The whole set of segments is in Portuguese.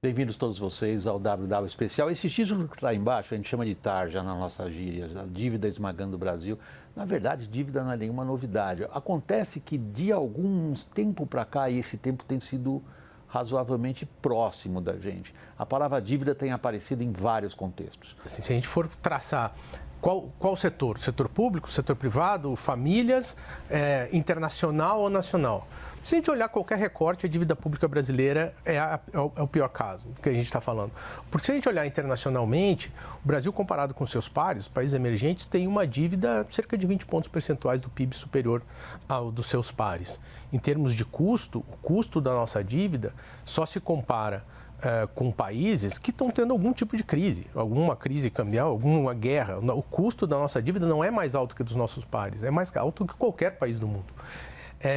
Bem-vindos todos vocês ao WW Especial. Esse título que está embaixo, a gente chama de tarja na nossa gíria, a dívida esmagando o Brasil. Na verdade, dívida não é nenhuma novidade. Acontece que de algum tempo para cá, e esse tempo tem sido razoavelmente próximo da gente, a palavra dívida tem aparecido em vários contextos. Assim, se a gente for traçar qual setor? Setor público, setor privado, famílias, internacional ou nacional? Se a gente olhar qualquer recorte, a dívida pública brasileira é o pior caso que a gente está falando. Porque se a gente olhar internacionalmente, o Brasil, comparado com seus pares, os países emergentes, tem uma dívida cerca de 20 pontos percentuais do PIB superior ao dos seus pares. Em termos de custo, o custo da nossa dívida só se compara com países que estão tendo algum tipo de crise, alguma crise cambial, alguma guerra. O custo da nossa dívida não é mais alto que dos nossos pares, é mais alto que qualquer país do mundo.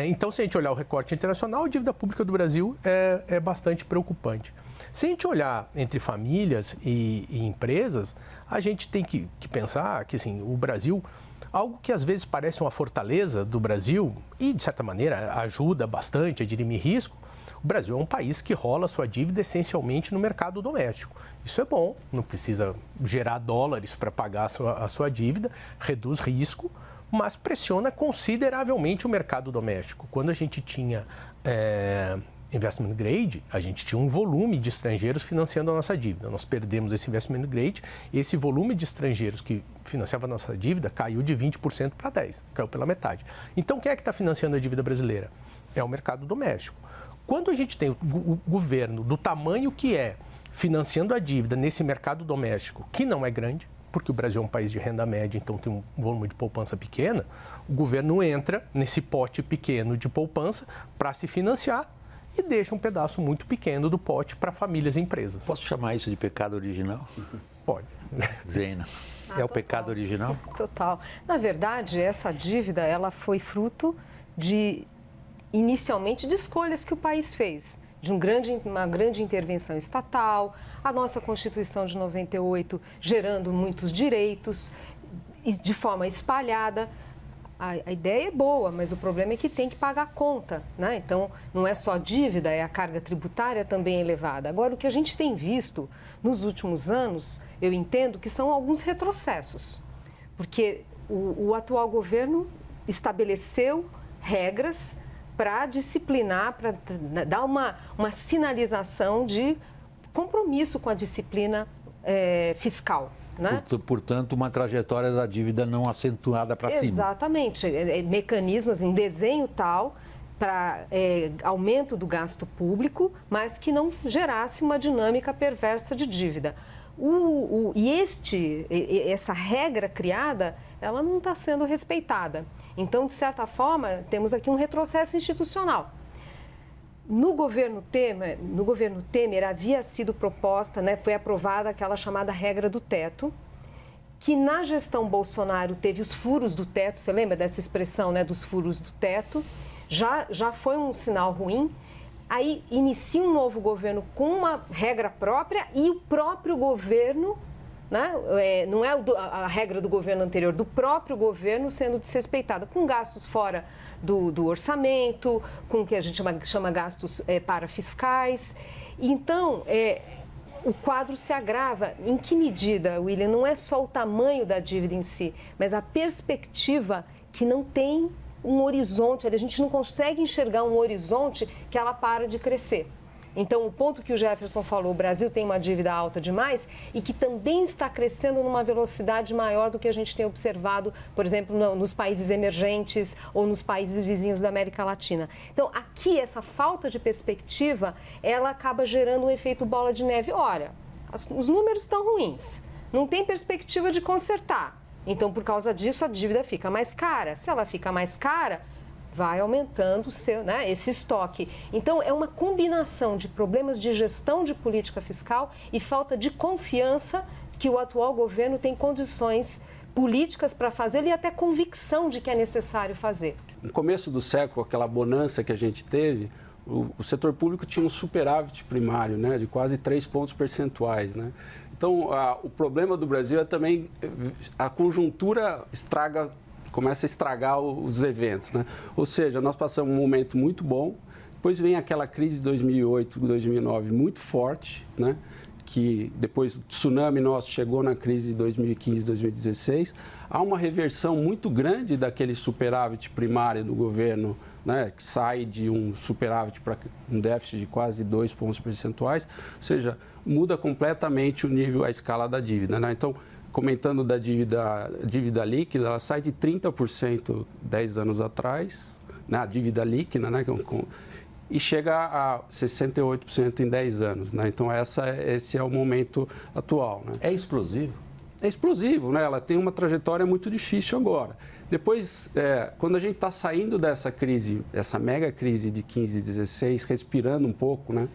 Então, se a gente olhar o recorte internacional, a dívida pública do Brasil é bastante preocupante. Se a gente olhar entre famílias e empresas, a gente tem que pensar que assim, o Brasil, algo que às vezes parece uma fortaleza do Brasil e, de certa maneira, ajuda bastante a dirimir risco, o Brasil é um país que rola sua dívida essencialmente no mercado doméstico. Isso é bom, não precisa gerar dólares para pagar a sua dívida, reduz risco, mas pressiona consideravelmente o mercado doméstico. Quando a gente tinha investment grade, a gente tinha um volume de estrangeiros financiando a nossa dívida. Nós perdemos esse investment grade e esse volume de estrangeiros que financiava a nossa dívida caiu de 20% para 10%, caiu pela metade. Então, quem é que está financiando a dívida brasileira? É o mercado doméstico. Quando a gente tem o governo do tamanho que financiando a dívida nesse mercado doméstico, que não é grande, porque o Brasil é um país de renda média, então tem um volume de poupança pequena, o governo entra nesse pote pequeno de poupança para se financiar e deixa um pedaço muito pequeno do pote para famílias e empresas. Posso chamar isso de pecado original? Pode. Zena, o pecado original? Total. Na verdade, essa dívida ela foi fruto inicialmente de escolhas que o país fez. De uma grande intervenção estatal, a nossa Constituição de 98 gerando muitos direitos de forma espalhada. A ideia é boa, mas o problema é que tem que pagar a conta, né? Então, não é só dívida, a carga tributária também elevada. Agora, o que a gente tem visto nos últimos anos, eu entendo que são alguns retrocessos, porque o atual governo estabeleceu regras para disciplinar, para dar uma sinalização de compromisso com a disciplina fiscal. Né? Portanto, uma trajetória da dívida não acentuada para cima. Exatamente. Mecanismos em desenho tal para aumento do gasto público, mas que não gerasse uma dinâmica perversa de dívida. Essa regra criada, ela não está sendo respeitada. Então, de certa forma, temos aqui um retrocesso institucional. No governo Temer havia sido proposta, né, foi aprovada aquela chamada regra do teto, que na gestão Bolsonaro teve os furos do teto, você lembra dessa expressão, né, dos furos do teto? Já foi um sinal ruim. Aí inicia um novo governo com uma regra própria e o próprio governo, né, não é a regra do governo anterior, do próprio governo sendo desrespeitada, com gastos fora do orçamento, com o que a gente chama gastos parafiscais. Então, o quadro se agrava. Em que medida, William? Não é só o tamanho da dívida em si, mas a perspectiva que não tem um horizonte, a gente não consegue enxergar um horizonte que ela para de crescer. Então, o ponto que o Jefferson falou, o Brasil tem uma dívida alta demais e que também está crescendo numa velocidade maior do que a gente tem observado, por exemplo, nos países emergentes ou nos países vizinhos da América Latina. Então, aqui, essa falta de perspectiva, ela acaba gerando um efeito bola de neve. Olha, os números estão ruins, não tem perspectiva de consertar. Então, por causa disso, a dívida fica mais cara. Se ela fica mais cara, vai aumentando esse estoque. Então, é uma combinação de problemas de gestão de política fiscal e falta de confiança que o atual governo tem condições políticas para fazer e até convicção de que é necessário fazer. No começo do século, aquela bonança que a gente teve, o setor público tinha um superávit primário, né, de quase 3 pontos percentuais, né? Então, o problema do Brasil é também a conjuntura começa a estragar os eventos, né? Ou seja, nós passamos um momento muito bom, Depois vem aquela crise de 2008, 2009 muito forte, né? Que depois o tsunami nosso chegou na crise de 2015, 2016. Há uma reversão muito grande daquele superávit primário do governo, né, que sai de um superávit para um déficit de quase 2 pontos percentuais, ou seja, muda completamente o nível, a escala da dívida, né? Então, comentando da dívida líquida, ela sai de 30% 10 anos atrás, né, a dívida líquida, né, e chega a 68% em 10 anos, né? Então, esse é o momento atual, né? É explosivo? É explosivo, né? Ela tem uma trajetória muito difícil agora. Depois, quando a gente está saindo dessa crise, essa mega crise de 15 e 16, respirando um pouco, né?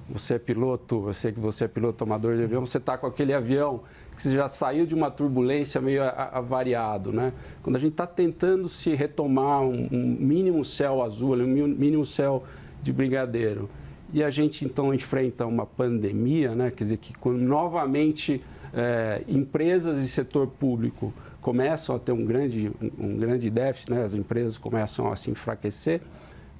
Você é piloto, eu sei que você é piloto amador de avião, você está com aquele avião que você já saiu de uma turbulência meio avariado, né? Quando a gente está tentando se retomar um mínimo céu azul, um mínimo céu de brigadeiro, e a gente então enfrenta uma pandemia, né? Quer dizer, que quando novamente empresas e setor público começam a ter um grande déficit, né? As empresas começam a se enfraquecer,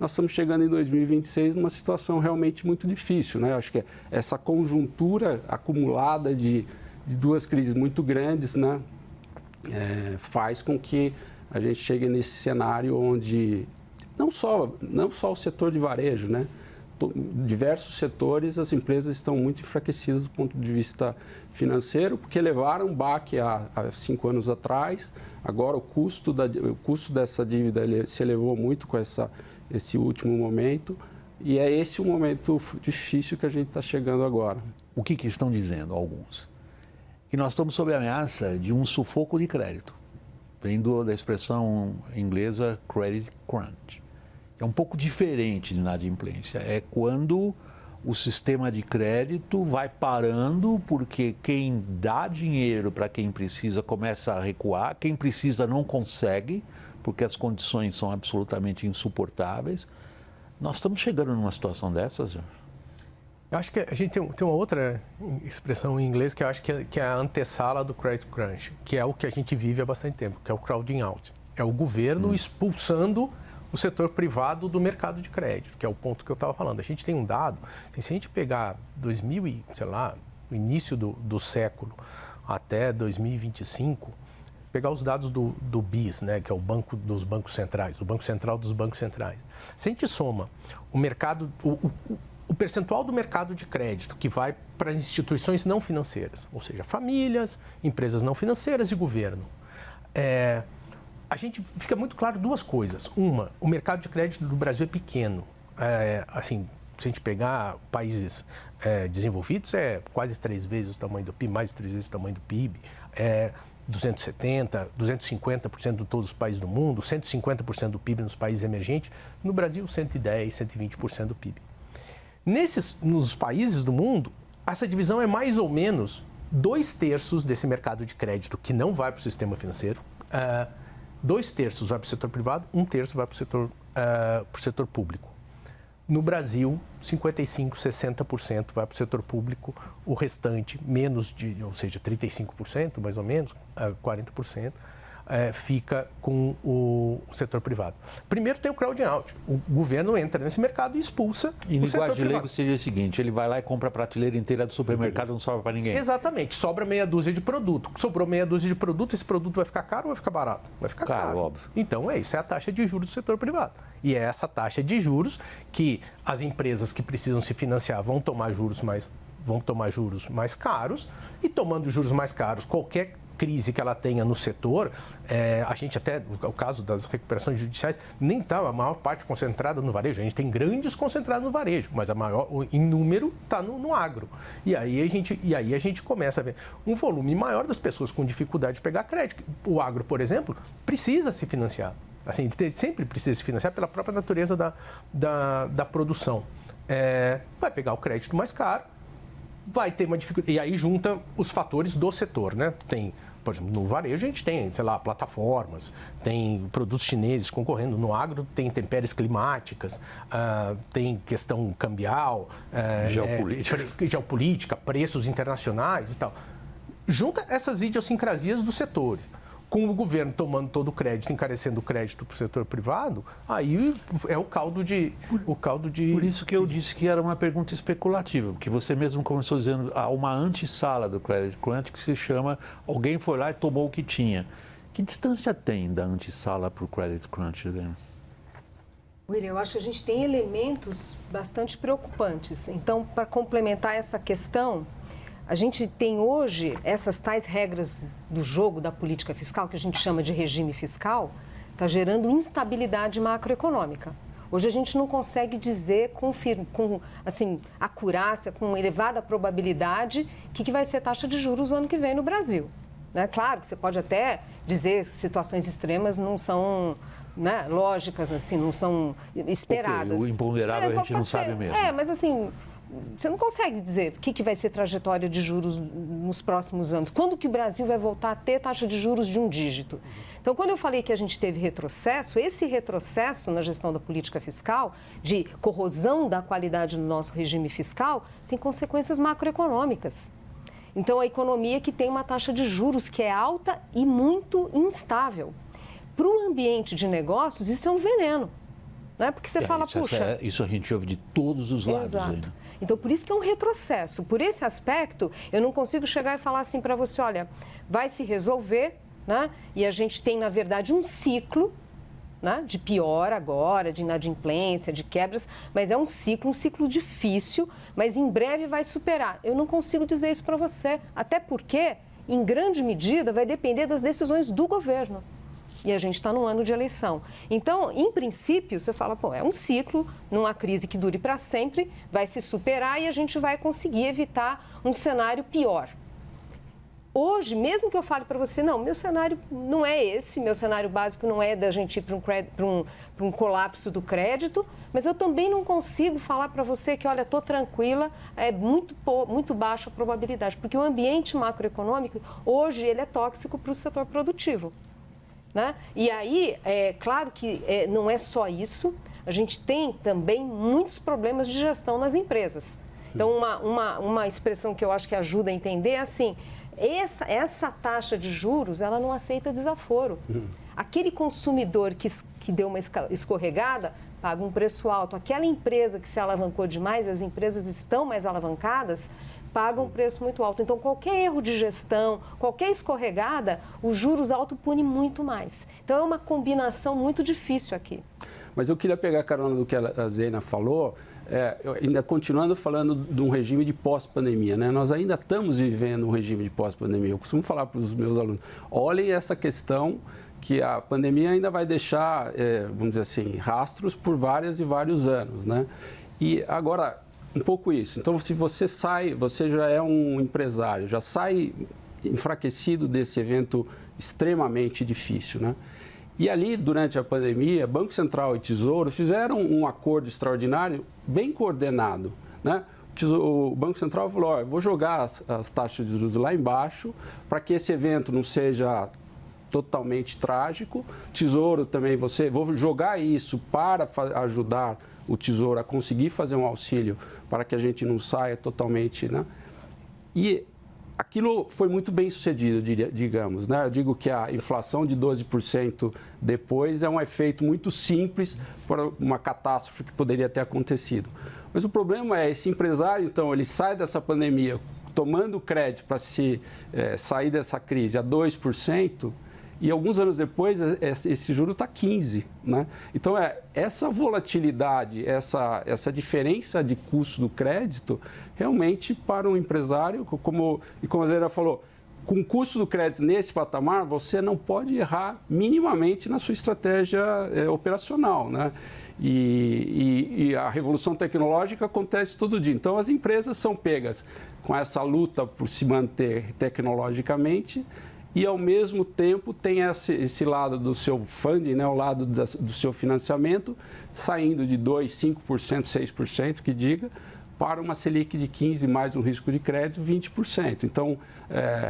nós estamos chegando em 2026 numa situação realmente muito difícil, né? Acho que essa conjuntura acumulada de duas crises muito grandes, né? Faz com que a gente chegue nesse cenário onde não só o setor de varejo, né? Diversos setores, as empresas estão muito enfraquecidas do ponto de vista financeiro, porque levaram um baque há 5 anos atrás. Agora o custo dessa dívida se elevou muito com esse último momento, e é esse o momento difícil que a gente está chegando agora. O que estão dizendo alguns? Que nós estamos sob a ameaça de um sufoco de crédito, vindo da expressão inglesa credit crunch. É um pouco diferente de inadimplência, é quando o sistema de crédito vai parando porque quem dá dinheiro para quem precisa começa a recuar, quem precisa não consegue, porque as condições são absolutamente insuportáveis. Nós estamos chegando numa situação dessas, Jorge? Eu acho que a gente tem uma outra expressão em inglês que eu acho que é a antessala do credit crunch, que é o que a gente vive há bastante tempo, que é o crowding out. É o governo expulsando o setor privado do mercado de crédito, que é o ponto que eu estava falando. A gente tem um dado, se a gente pegar o início do século até 2025, pegar os dados do BIS, né, que é o Banco dos Bancos Centrais, o Banco Central dos Bancos Centrais. Se a gente soma o mercado, o percentual do mercado de crédito que vai para as instituições não financeiras, ou seja, famílias, empresas não financeiras e governo, a gente fica muito claro duas coisas. Uma, o mercado de crédito do Brasil é pequeno. Assim, se a gente pegar países desenvolvidos, é quase 3 vezes o tamanho do PIB, mais de 3 vezes o tamanho do PIB. 270%, 250% de todos os países do mundo, 150% do PIB nos países emergentes. No Brasil, 110%, 120% do PIB. Nos países do mundo, essa divisão é mais ou menos 2/3 desse mercado de crédito que não vai para o sistema financeiro, 2/3 vai para o setor privado, 1/3 vai para o setor público. No Brasil, 55%, 60% vai para o setor público, o restante, ou seja, 35%, mais ou menos, 40%, fica com o setor privado. Primeiro tem o crowding out. O governo entra nesse mercado e expulsa em o setor linguagem privado. leigo seria o seguinte, ele vai lá e compra a prateleira inteira do supermercado, não sobra para ninguém. Exatamente. Sobra meia dúzia de produto. Sobrou meia dúzia de produto, esse produto vai ficar caro ou vai ficar barato? Vai ficar caro. Óbvio. Então, isso é a taxa de juros do setor privado. E é essa taxa de juros que as empresas que precisam se financiar vão tomar juros mais caros, e tomando juros mais caros, qualquer crise que ela tenha no setor, a gente até, o caso das recuperações judiciais, nem está a maior parte concentrada no varejo. A gente tem grandes concentrados no varejo, mas em número está no agro. E aí a gente começa a ver um volume maior das pessoas com dificuldade de pegar crédito. O agro, por exemplo, precisa se financiar. Assim, sempre precisa se financiar pela própria natureza da produção. Vai pegar o crédito mais caro, vai ter uma dificuldade. E aí junta os fatores do setor, né? Por exemplo, no varejo a gente tem, plataformas, tem produtos chineses concorrendo. No agro tem intempéries climáticas, tem questão cambial, geopolítica, preços internacionais e tal. Junta essas idiosincrasias dos setores Com o governo tomando todo o crédito, encarecendo o crédito para o setor privado, aí é o caldo de... Por isso que eu disse que era uma pergunta especulativa, porque você mesmo começou dizendo há uma antessala do credit crunch que se chama alguém foi lá e tomou o que tinha. Que distância tem da antessala para o credit crunch, né? William, eu acho que a gente tem elementos bastante preocupantes. Então, para complementar essa questão, a gente tem hoje essas tais regras do jogo da política fiscal, que a gente chama de regime fiscal, está gerando instabilidade macroeconômica. Hoje a gente não consegue dizer com assim, acurácia, com elevada probabilidade, o que vai ser a taxa de juros no ano que vem no Brasil. Né? Claro que você pode até dizer que situações extremas não são... Né, lógicas, assim, não são esperadas. Okay, o imponderável a gente não sabe mesmo. Mas assim, você não consegue dizer o que vai ser trajetória de juros nos próximos anos. Quando que o Brasil vai voltar a ter taxa de juros de um dígito? Então, quando eu falei que a gente teve retrocesso, esse retrocesso na gestão da política fiscal, de corrosão da qualidade do nosso regime fiscal, tem consequências macroeconômicas. Então, a economia que tem uma taxa de juros que é alta e muito instável. Para o ambiente de negócios, isso é um veneno. Né? Porque você fala, puxa... Isso a gente ouve de todos os lados. Exato. Aí, né? Então, por isso que é um retrocesso. Por esse aspecto, eu não consigo chegar e falar assim para você, olha, vai se resolver, né? E a gente tem, na verdade, um ciclo, né? De pior agora, de inadimplência, de quebras, mas é um ciclo difícil, mas em breve vai superar. Eu não consigo dizer isso para você, até porque, em grande medida, vai depender das decisões do governo. E a gente está num ano de eleição. Então, em princípio, você fala, é um ciclo, numa crise que dure para sempre, vai se superar e a gente vai conseguir evitar um cenário pior. Hoje, mesmo que eu fale para você, não, meu cenário não é esse, meu cenário básico não é da gente ir para um colapso do crédito, mas eu também não consigo falar para você que, olha, estou tranquila, é muito baixa a probabilidade, porque o ambiente macroeconômico, hoje, ele é tóxico para o setor produtivo. Né? E aí, é claro que não é só isso, a gente tem também muitos problemas de gestão nas empresas. Então, uma expressão que eu acho que ajuda a entender é assim, essa taxa de juros, ela não aceita desaforo. Aquele consumidor que deu uma escorregada, paga um preço alto. Aquela empresa que se alavancou demais, as empresas estão mais alavancadas, pagam um preço muito alto. Então, qualquer erro de gestão, qualquer escorregada, os juros altos pune muito mais. Então, é uma combinação muito difícil aqui. Mas eu queria pegar a carona do que a Zeina falou, ainda continuando falando de um regime de pós-pandemia, né? Nós ainda estamos vivendo um regime de pós-pandemia. Eu costumo falar para os meus alunos, olhem essa questão que a pandemia ainda vai deixar, vamos dizer assim, rastros por vários e vários anos, né? E agora... Um pouco isso. Então, se você você já é um empresário, já sai enfraquecido desse evento extremamente difícil, né? E ali, durante a pandemia, Banco Central e Tesouro fizeram um acordo extraordinário bem coordenado, né? O Banco Central falou, eu vou jogar as taxas de juros lá embaixo para que esse evento não seja totalmente trágico. Tesouro também, vou jogar isso para ajudar o Tesouro a conseguir fazer um auxílio para que a gente não saia totalmente, né? E aquilo foi muito bem sucedido, digamos, né? Eu digo que a inflação de 12% depois é um efeito muito simples para uma catástrofe que poderia ter acontecido. Mas o problema é, esse empresário, então, ele sai dessa pandemia tomando crédito para sair dessa crise a 2%, e alguns anos depois, esse juro está 15%. Né? Então, essa volatilidade, essa diferença de custo do crédito, realmente, para um empresário, como a Zeina falou, com o custo do crédito nesse patamar, você não pode errar minimamente na sua estratégia operacional. Né? E a revolução tecnológica acontece todo dia. Então, as empresas são pegas com essa luta por se manter tecnologicamente, e, ao mesmo tempo, tem esse lado do seu funding, né, o lado do seu financiamento, saindo de 2%, 5%, 6%, que diga, para uma Selic de 15%, mais um risco de crédito, 20%. Então,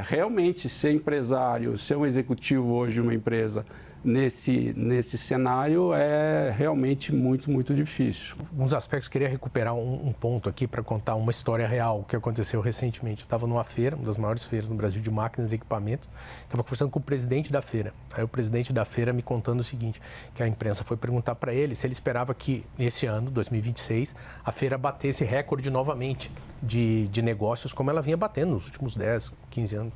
realmente, ser empresário, ser um executivo hoje de uma empresa nesse cenário é realmente muito, muito difícil. Alguns aspectos, queria recuperar um ponto aqui para contar uma história real que aconteceu recentemente. Eu estava numa feira, uma das maiores feiras no Brasil de máquinas e equipamentos, estava conversando com o presidente da feira. Aí o presidente da feira me contando o seguinte, que a imprensa foi perguntar para ele se ele esperava que esse ano, 2026, a feira batesse recorde novamente de negócios como ela vinha batendo nos últimos 10, 15 anos.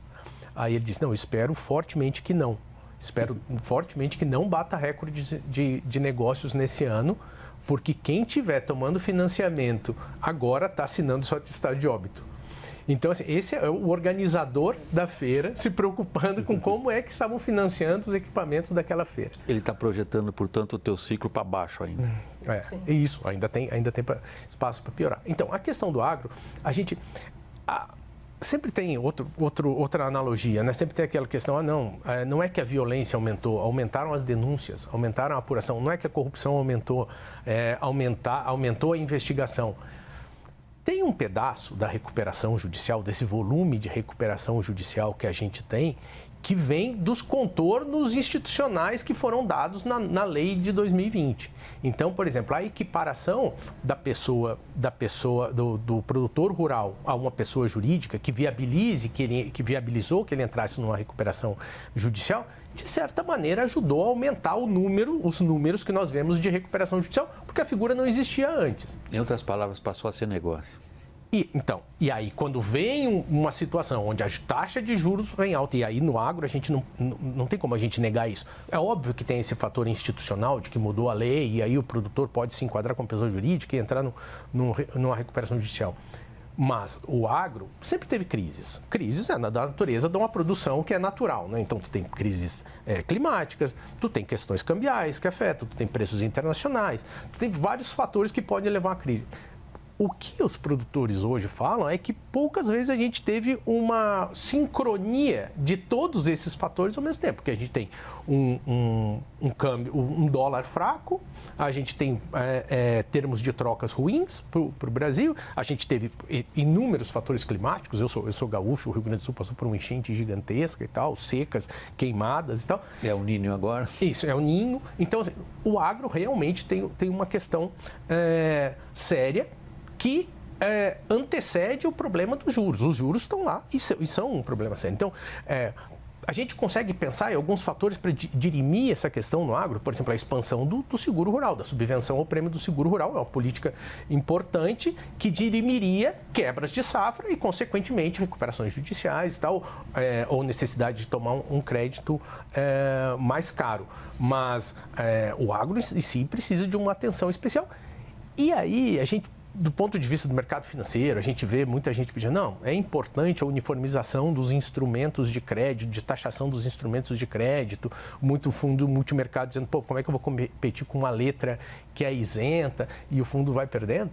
Aí ele disse, não, eu espero fortemente que não. Espero fortemente que não bata recorde de negócios nesse ano, porque quem estiver tomando financiamento agora está assinando seu atestado de óbito. Então, assim, esse é o organizador da feira se preocupando com como é que estavam financiando os equipamentos daquela feira. Ele está projetando, portanto, o teu ciclo para baixo ainda. É isso, ainda tem espaço para piorar. Então, a questão do agro, a gente... Sempre tem outra analogia, né? Sempre tem aquela questão, não é que a violência aumentou, aumentaram as denúncias, aumentaram a apuração, não é que a corrupção aumentou, aumentou a investigação. Tem um pedaço da recuperação judicial, desse volume de recuperação judicial que a gente tem, que vem dos contornos institucionais que foram dados na lei de 2020. Então, por exemplo, a equiparação do produtor rural a uma pessoa jurídica que viabilizou que ele entrasse numa recuperação judicial, de certa maneira ajudou a aumentar os números que nós vemos de recuperação judicial, porque a figura não existia antes. Em outras palavras, passou a ser negócio. E aí, quando vem uma situação onde a taxa de juros vem alta, e aí no agro a gente não tem como a gente negar isso. É óbvio que tem esse fator institucional de que mudou a lei e aí o produtor pode se enquadrar como pessoa jurídica e entrar numa recuperação judicial. Mas o agro sempre teve crises. Crises da natureza de uma produção que é natural, né? Então, tu tem crises climáticas, tu tem questões cambiais que afetam, tu tem preços internacionais, tu tem vários fatores que podem levar a crise. O que os produtores hoje falam é que poucas vezes a gente teve uma sincronia de todos esses fatores ao mesmo tempo, porque a gente tem um câmbio, um dólar fraco, a gente tem termos de trocas ruins para o Brasil, a gente teve inúmeros fatores climáticos, eu sou gaúcho, o Rio Grande do Sul passou por uma enchente gigantesca e tal, secas, queimadas e tal. É o Ninho agora? Isso, é o Ninho. Então, assim, o agro realmente tem uma questão séria que antecede o problema dos juros. Os juros estão lá e são um problema sério. Então, a gente consegue pensar em alguns fatores para dirimir essa questão no agro, por exemplo, a expansão do seguro rural, da subvenção ao prêmio do seguro rural, é uma política importante que dirimiria quebras de safra e, consequentemente, recuperações judiciais e tal, ou necessidade de tomar um crédito mais caro. Mas o agro em si precisa de uma atenção especial. E aí, a gente, do ponto de vista do mercado financeiro, a gente vê muita gente pedindo, não, é importante a uniformização dos instrumentos de crédito, de taxação dos instrumentos de crédito, muito fundo multimercado dizendo, pô, como é que eu vou competir com uma letra que é isenta e o fundo vai perdendo?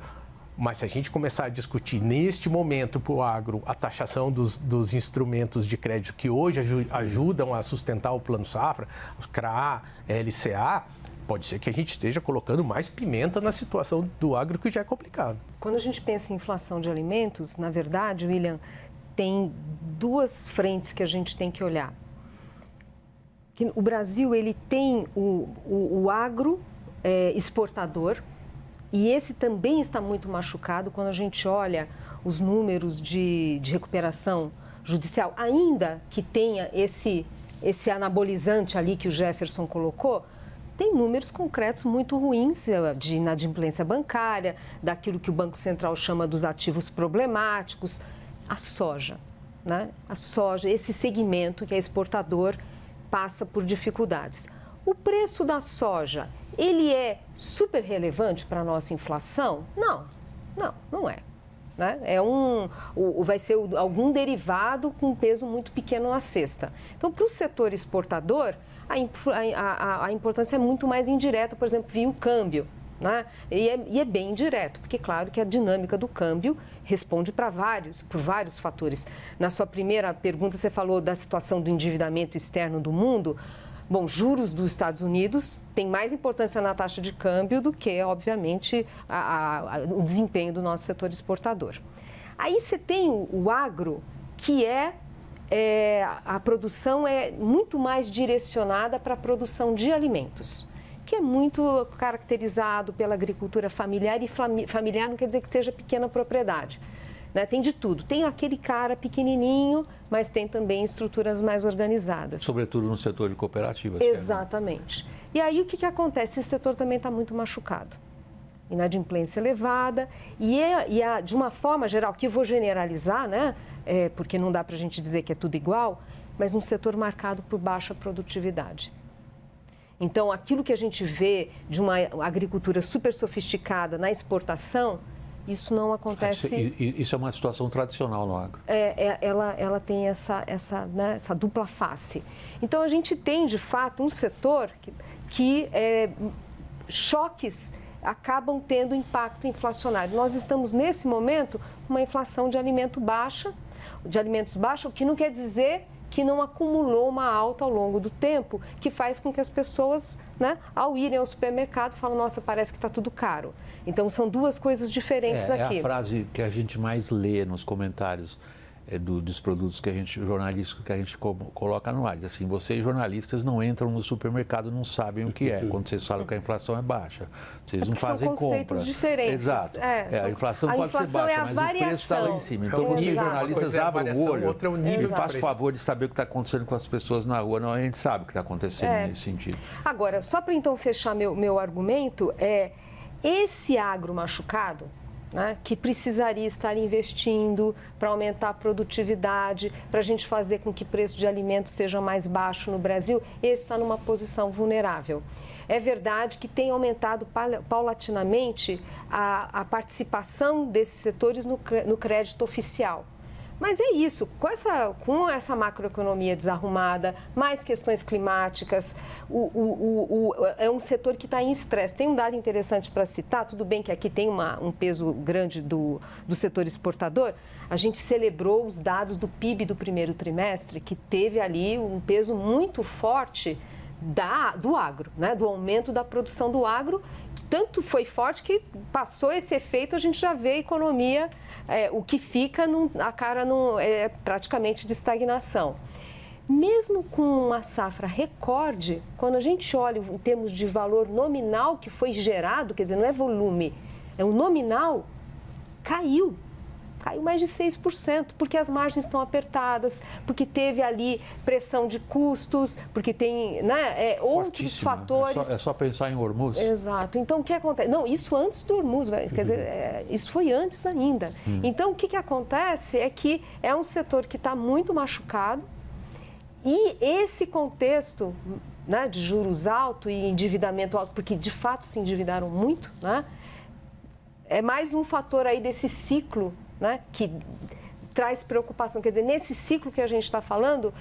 Mas se a gente começar a discutir neste momento para o agro a taxação dos instrumentos de crédito que hoje ajudam a sustentar o Plano Safra, os CRA, LCA, pode ser que a gente esteja colocando mais pimenta na situação do agro, que já é complicado. Quando a gente pensa em inflação de alimentos, na verdade, William, tem duas frentes que a gente tem que olhar. O Brasil, ele tem o agro exportador, e esse também está muito machucado quando a gente olha os números de recuperação judicial, ainda que tenha esse anabolizante ali que o Jefferson colocou, tem números concretos muito ruins de inadimplência bancária, daquilo que o Banco Central chama dos ativos problemáticos. A soja, né? A soja, esse segmento que é exportador, passa por dificuldades. O preço da soja, ele é super relevante para a nossa inflação? Não é. Né? Vai ser algum derivado com peso muito pequeno na cesta. Então, para o setor exportador, a importância é muito mais indireta, por exemplo, via o câmbio. Né? E é bem indireto, porque claro que a dinâmica do câmbio responde por vários fatores. Na sua primeira pergunta, você falou da situação do endividamento externo do mundo. Bom, juros dos Estados Unidos têm mais importância na taxa de câmbio do que, obviamente, o desempenho do nosso setor exportador. Aí você tem o agro, que é a produção é muito mais direcionada para a produção de alimentos, que é muito caracterizado pela agricultura familiar, e familiar não quer dizer que seja pequena propriedade. Né? Tem de tudo. Tem aquele cara pequenininho, mas tem também estruturas mais organizadas. Sobretudo no setor de cooperativas. Exatamente. E aí o que acontece? Esse setor também está muito machucado. Inadimplência elevada de uma forma geral, que eu vou generalizar, né? Porque não dá para a gente dizer que é tudo igual, mas um setor marcado por baixa produtividade. Então, aquilo que a gente vê de uma agricultura super sofisticada na exportação, isso não acontece... Isso é uma situação tradicional no agro. Ela tem essa dupla face. Então, a gente tem, de fato, um setor que choques acabam tendo impacto inflacionário. Nós estamos, nesse momento, com uma inflação de alimentos baixa, o que não quer dizer que não acumulou uma alta ao longo do tempo, que faz com que as pessoas, né, ao irem ao supermercado, falam, nossa, parece que está tudo caro. Então, são duas coisas diferentes aqui. É a frase que a gente mais lê nos comentários dos produtos jornalísticos que a gente coloca no ar. Diz assim, vocês jornalistas não entram no supermercado, não sabem o que é. Quando vocês falam que a inflação é baixa, vocês não fazem compra. São conceitos diferentes. Exato. A inflação pode ser baixa, mas o preço está lá em cima. Então, quando os jornalistas abrem o olho e façam o favor de saber o que está acontecendo com as pessoas na rua, não, a gente sabe o que está acontecendo nesse sentido. Agora, só para então fechar meu argumento, esse agro machucado, né, que precisaria estar investindo para aumentar a produtividade, para a gente fazer com que o preço de alimentos seja mais baixo no Brasil, esse está numa posição vulnerável. É verdade que tem aumentado paulatinamente a participação desses setores no crédito oficial. Mas é isso, com essa macroeconomia desarrumada, mais questões climáticas, é um setor que está em estresse. Tem um dado interessante para citar, tudo bem que aqui tem um peso grande do setor exportador, a gente celebrou os dados do PIB do primeiro trimestre, que teve ali um peso muito forte do agro, né? Do aumento da produção do agro, que tanto foi forte que passou esse efeito, a gente já vê a economia, o que fica praticamente de estagnação. Mesmo com uma safra recorde, quando a gente olha em termos de valor nominal que foi gerado, quer dizer, não é volume, é o nominal, caiu mais de 6%, porque as margens estão apertadas, porque teve ali pressão de custos, porque tem outros fatores. É só pensar em Hormuz. Exato. Então, o que acontece? Não, isso antes do Hormuz, quer dizer, isso foi antes ainda. Então, o que acontece é que é um setor que está muito machucado e esse contexto, né, de juros altos e endividamento alto, porque de fato se endividaram muito, né, é mais um fator aí desse ciclo, né, que traz preocupação. Quer dizer, nesse ciclo que a gente está falando,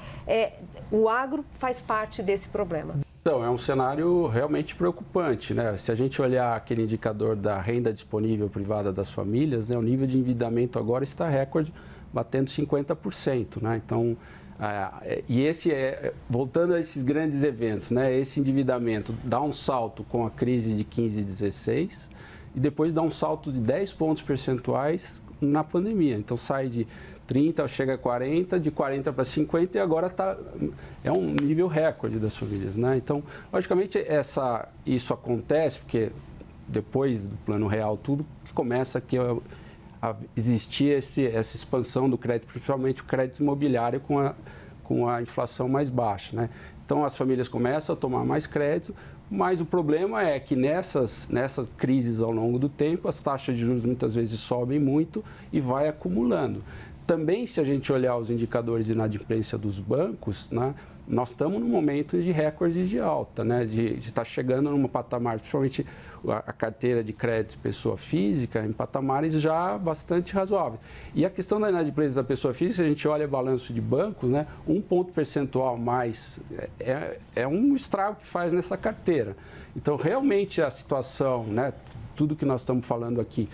o agro faz parte desse problema. Então, é um cenário realmente preocupante, né? Se a gente olhar aquele indicador da renda disponível privada das famílias, né, o nível de endividamento agora está recorde, batendo 50%, né? Então, voltando a esses grandes eventos, né, esse endividamento dá um salto com a crise de 15 e 16 e depois dá um salto de 10 pontos percentuais na pandemia. Então, sai de 30, chega a 40, de 40 para 50 e agora é um nível recorde das famílias, né? Então, logicamente, isso acontece porque depois do Plano Real, tudo que começa a existir essa expansão do crédito, principalmente o crédito imobiliário com a inflação mais baixa, né? Então, as famílias começam a tomar mais crédito, mas o problema é que nessas crises ao longo do tempo, as taxas de juros muitas vezes sobem muito e vai acumulando. Também, se a gente olhar os indicadores de inadimplência dos bancos, né, nós estamos num momento de recorde de alta, né, de estar chegando num patamar, principalmente a carteira de crédito pessoa física, em patamares já bastante razoáveis. E a questão da inadimplência da pessoa física, se a gente olha balanço de bancos, né, um ponto percentual mais é um estrago que faz nessa carteira. Então, realmente, a situação, né, tudo que nós estamos falando aqui,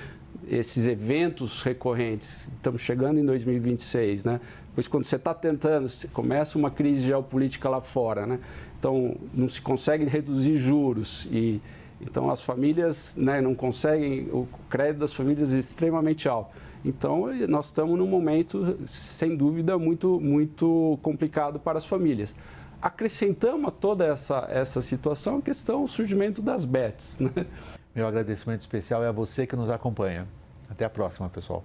esses eventos recorrentes, estamos chegando em 2026, né? Pois quando você está tentando, começa uma crise geopolítica lá fora, né? Então, não se consegue reduzir juros e Então, as famílias, né, não conseguem, o crédito das famílias é extremamente alto. Então, nós estamos num momento, sem dúvida, muito complicado para as famílias. Acrescentamos a toda essa situação a questão, o surgimento das bets, né? Meu agradecimento especial é a você que nos acompanha. Até a próxima, pessoal.